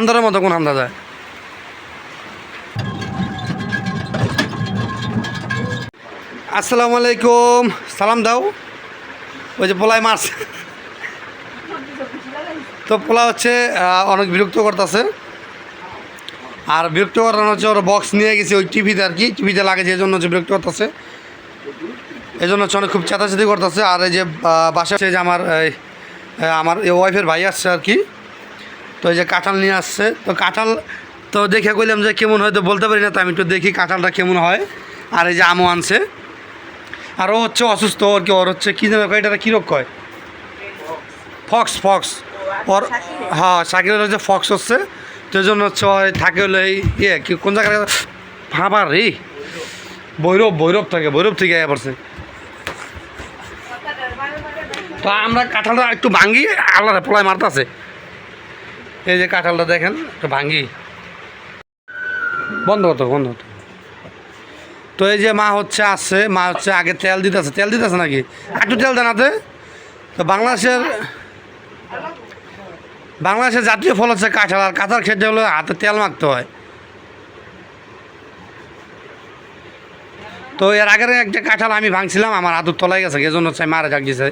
বান্দরের মতো কোন আন্দাজ যায়। আসসালামু আলাইকুম, সালাম দাও। ওই যে পোলায় মাছ, তো পোলা হচ্ছে অনেক বিরক্ত করতেছে। আর বিরক্ত করানো হচ্ছে ওর বক্স নিয়ে গেছে ওই টিভিতে, আর কি টিভিতে লাগে, যে জন্য হচ্ছে বিরক্ত করতেছে। এই জন্য হচ্ছে অনেক খুব চেঁচাচেঁতি করতেছে। আর এই যে বাসা হচ্ছে যে আমার ওয়াইফের ভাই আসছে আর কি, তো এই যে কাঁঠাল নিয়ে আসছে। তো কাঁঠাল তো দেখে কইলাম যে কেমন হয়, তো বলতে পারি না, তো আমি একটু দেখি কাঁঠালটা কেমন হয়। আর এই যে আমও আনছে। আর ও হচ্ছে অসুস্থ, ওর হচ্ছে কী যেন কয়, এটা কী রোগ কয়, ফক্স। ওর হ্যাঁ, শাকিলের হচ্ছে ফক্স হচ্ছে। তো এই জন্য হচ্ছে থাকে হলো এই কি কোন জায়গায় ফাঁবার রে, ভৈরব থেকে পড়ছে। তো আমরা কাঁঠালটা একটু ভাঙ্গি, আল্লাহ পোলায় মারতেছে। এই যে কাঁঠালটা দেখেন, একটু ভাঙ্গি, বন্ধ হতো। তো এই যে মা হচ্ছে আসছে, মা হচ্ছে আগে তেল দিতেছে নাকি, একটু তেল দেনাতে। তো বাংলাদেশের জাতীয় ফল হচ্ছে কাঁঠাল, আর কাঁঠাল খেতে হলে হাতে তেল মাখতে হয়। তো এর আগের একটা কাঁঠাল আমি ভাঙছিলাম, আমার হাতুর তলায় গেছে, এজন্য হচ্ছে মারা যাক দিছে।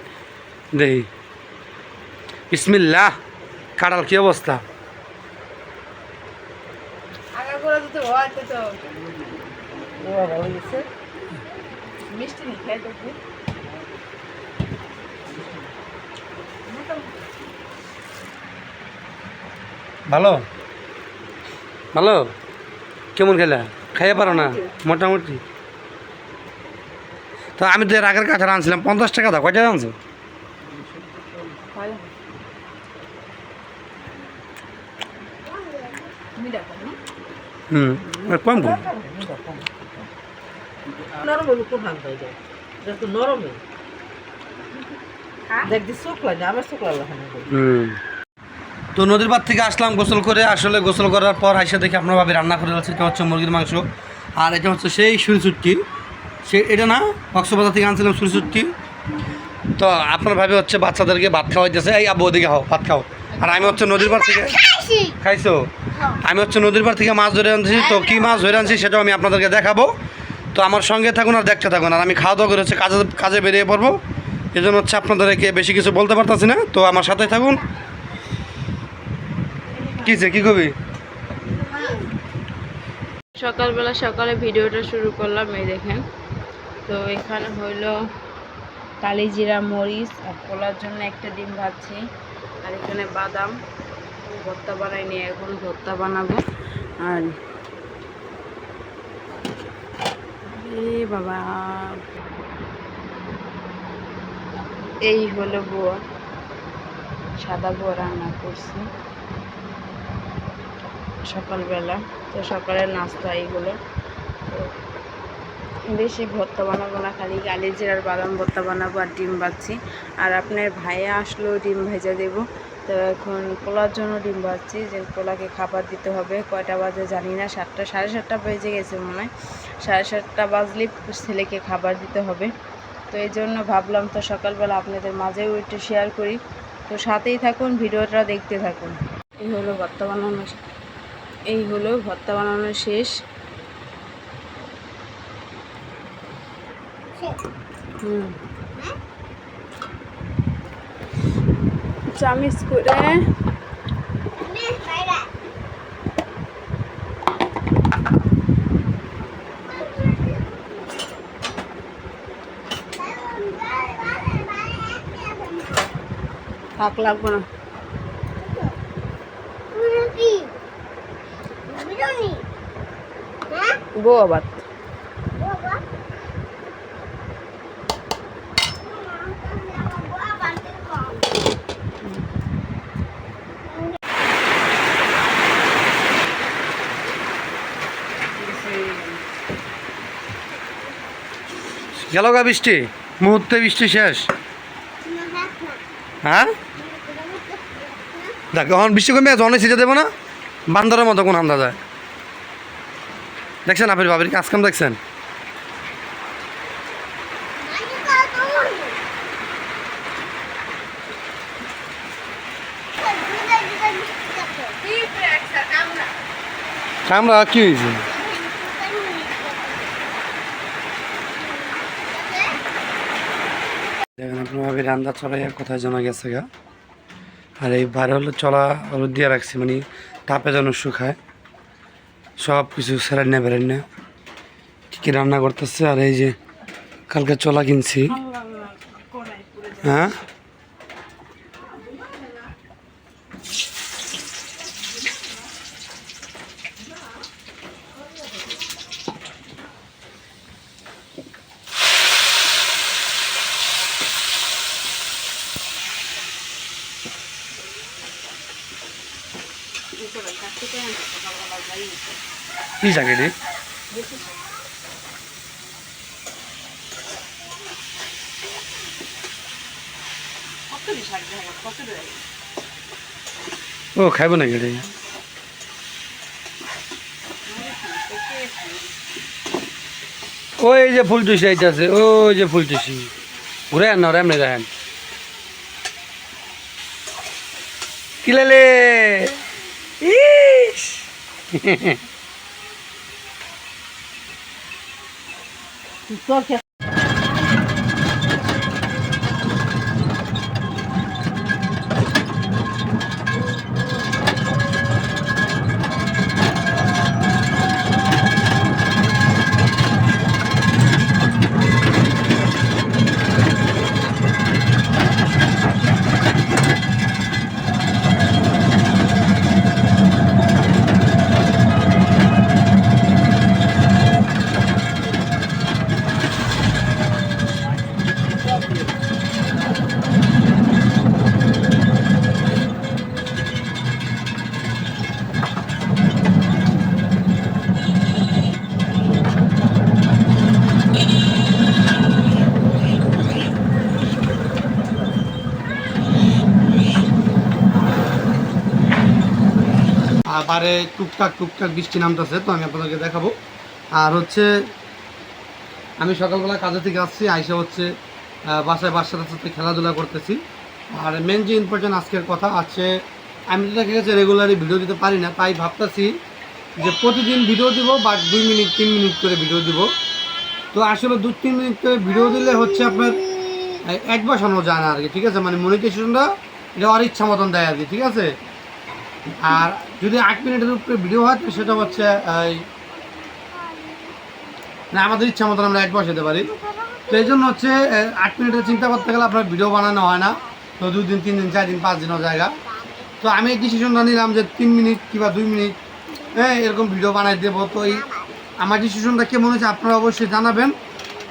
দেখি, বিসমিল্লাহ। কাঁঠাল কী অবস্থা! ভালো কেমন খেলা, খাইয়ে পারো না মোটামুটি? তো আমি তো এর আগের কাঁঠাল আনছিলাম 50 টাকা দাও, কয়টা আনছো? কম তো নদীর পাড় থেকে আসলাম গোসল করে। আসলে গোসল করার পর আইসা দেখি আপনার ভাবে রান্না করে আছে। এটা হচ্ছে মুরগির মাংস, আর এটা হচ্ছে সেই সুরচুটকি, এটা না, কক্সবাজার থেকে আনছিলাম সুরচুটকি। তো আপনার ভাবে হচ্ছে বাচ্চাদেরকে ভাত খাওয়াইতেছে, এই আব্বু ওদিকে খাও, ভাত খাও। আর আমি হচ্ছে নদীর পাড় থেকে খাইছো, আমি হচ্ছে নদীর পাড় থেকে মাছ ধরে আনছি। তো কী মাছ ধরে আনছি সেটাও আমি আপনাদেরকে দেখাবো। তো আমার সঙ্গে থাকুন আর দেখতে থাকুন। আর আমি খাওয়া দাওয়া করে হচ্ছে কাজে বেরিয়ে পড়বো, এই জন্য হচ্ছে আপনাদেরকে বেশি কিছু বলতে পারতাছি না। তো আমার সাথে থাকুন। কী কবি সকালে ভিডিওটা শুরু করলাম, এই দেখেন। তো এখানে হইলো কালিজিরা মরিচ, আর পোলার জন্য একটা ডিম ভাজছি। আর এখানে বাদাম ভর্তা বানাই নিয়ে এখন ভর্তা বানাবো। আর বাবা, এই হলো বুয়া, সাদা বুয়া রান্না করছি সকালবেলা। তো সকালের নাস্তা এইগুলো। তো বেশি ভর্তা বানাবো না, খালি কালিজিরার বাদাম ভর্তা বানাবো আর ডিম ভাজছি। আর আপনার ভাইয়া আসলেও ডিম ভেজে দেব। তো এখন পোলার জন্য ডিম ভাজছি, যে পোলাকে খাবার দিতে হবে। কয়টা বাজে জানি না, 7টা 7:30 বেজে গেছে মনে হয়। 7:30 বাজলে ছেলেকে খাবার দিতে হবে। তো এই জন্য ভাবলাম তো সকালবেলা আপনাদের মাঝেও একটু শেয়ার করি। তো সাথেই থাকুন, ভিডিওটা দেখতে থাকুন। এই হলো ভর্তা বানানো শেষ। চামিচ করে থাক, লাগবো না। বউ আবার গেল গা বৃষ্টি, মুহূর্তে বৃষ্টি শেষ। হ্যাঁ দেখ, এখন বৃষ্টি কমে গেছে, অনেক সিজে দেবো না, বান্দরের মতো কোন আন্দাজ যায়। দেখছেন আপনি বাবির কাজ কাম দেখছেন? আমরা কি হয়েছে? দেখেন আপনার রান্না চলাই কোথায় জানা গেছে গা। আর এই বাইরে হলো চলা রোদ দিয়ে রাখছি, মানে তাপে যেন শুকায়, সব কিছু স্যালাড না বেরেন না কী রান্না করতেছে। আর এই যে কালকে চলা কিনছি। হ্যাঁ কি জাগে রে? ও খাইব নাকি রে? ওই যে ফুলটুসি আইতাছে, ওই যে ফুলটুসি ঘুরে আন না এমনি দেখেন কি লালে। ইস আবারে টুকটাক টুকটাক বৃষ্টি নামতেছে, তো আমি আপনাদেরকে দেখাবো। আর হচ্ছে আমি সকালবেলা কাজে থেকে আসছি, আইসা হচ্ছে বাসায় বাচ্চাদের সাথে খেলাধুলা করতেছি। আর মেন যে ইম্পর্টেন্ট আজকের কথা আছে, আমি তো দেখা গেছে রেগুলারলি ভিডিও দিতে পারি না, তাই ভাবতেছি যে প্রতিদিন ভিডিও দিব বা 2 মিনিট 3 মিনিট করে ভিডিও দিব। তো আসলে 2-3 মিনিট করে ভিডিও দিলে হচ্ছে আপনার এক বসানো যায় না আর কি, ঠিক আছে, মানে মনিটাইজেশনটা এটা আর ইচ্ছা মতন দেয় আর কি, ঠিক আছে। আর যদি 8 মিনিটের উপরে ভিডিও হয় তো সেটা হচ্ছে না আমাদের ইচ্ছা মতন আমরা এক বসাতে পারি। তো এই জন্য হচ্ছে 8 মিনিটের চিন্তা করতে গেলে আপনার ভিডিও বানানো হয় না, তো 2 দিন 3 দিন 4 দিন 5 দিনও জায়গা। তো আমি এই ডিসিশনটা নিলাম যে 3 মিনিট কিংবা 2 মিনিট এরকম ভিডিও বানাই দেবো। তো এই আমার ডিসিশনটা কেমন হয়েছে আপনারা অবশ্যই জানাবেন।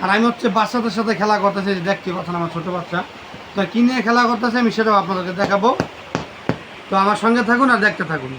আর আমি হচ্ছে বাচ্চাদের সাথে খেলা করতেছি, দেখতে পাচ্ছেন আমার ছোটো বাচ্চা, তো কী নিয়ে খেলা করতেছে আমি সেটাও আপনাদেরকে দেখাবো। তো আমার সঙ্গে থাকুন আর দেখতে থাকুন।